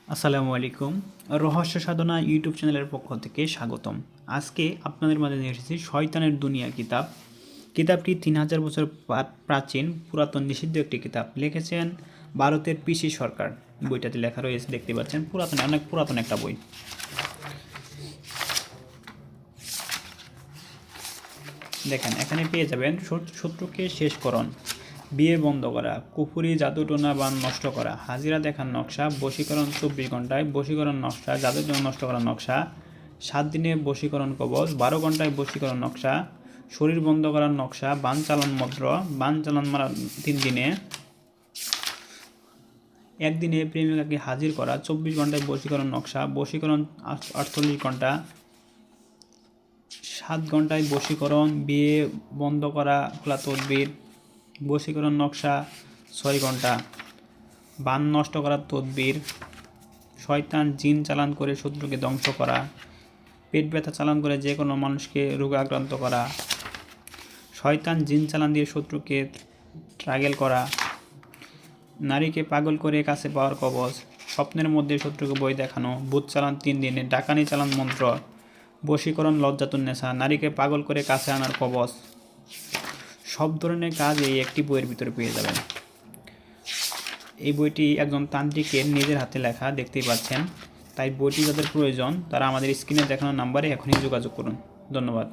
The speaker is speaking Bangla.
আসসালামু আলাইকুম। রহস্য সাধনা ইউটিউব চ্যানেলের পক্ষ থেকে স্বাগতম। আজকে আপনাদের মাঝে নিয়ে এসেছি শয়তানের দুনিয়া কিতাব। কিতাবটি 3000 বছর প্রাচীন পুরাতন নিষিদ্ধ একটি কিতাব। লিখেছেন ভারতের পিসি সরকার। বইটাতে লেখা রয়েছে, দেখতে পাচ্ছেন, অনেক পুরাতন একটা বই। দেখেন, এখানে পেয়ে যাবেন শত্রুকে শেষকরণ, বিয়ে বন্ধ করা, কুফুরি জাদুটোনা বান নষ্ট করা, হাজিরা দেখার নকশা, বশীকরণ 24 ঘন্টায়, বশীকরণ নকশা, জাদুর জন্য নষ্ট করার নকশা, 7 দিনে বশীকরণ কবচ, 12 ঘন্টায় বশীকরণ নকশা, শরীর বন্ধ করার নকশা, বান চালান মন্ত্র, বান চালান মারা 3 দিনে, একদিনে প্রেমিকাকে হাজির করা, 24 ঘন্টায় বশীকরণ নকশা, বশীকরণ 48 ঘন্টা, 7 ঘন্টায় বশীকরণ, বিয়ে বন্ধ করা খোলা তদবির, বশীকরণ নকশা 6 ঘন্টা, বান নষ্ট করার তদবির, শয়তান জিন চালান করে শত্রুকে ধ্বংস করা, পেট ব্যথা চালান করে যে কোনো মানুষকে রোগাক্রান্ত করা, শয়তান জিন চালান দিয়ে শত্রুকে ট্রাগেল করা, নারীকে পাগল করে কাছে পাওয়ার কবচ, স্বপ্নের মধ্যে শত্রুকে বই দেখানো, ভূত চালান 3 দিনে, ডাকানি চালান মন্ত্র, বশীকরণ লজ্জাতুন্নেসা, নারীকে পাগল করে কাছে আনার কবচ। সব ধরনের কাজ এই একটি বইয়ের ভিতরে পেয়ে যাবেন। এই বইটি একজন তান্ত্রিকের নিজের হাতে লেখা, দেখতেই পাচ্ছেন। তাই বইটি যাদের প্রয়োজন তারা আমাদের স্ক্রিনে দেখানো নাম্বারে এখনই যোগাযোগ করুন। ধন্যবাদ।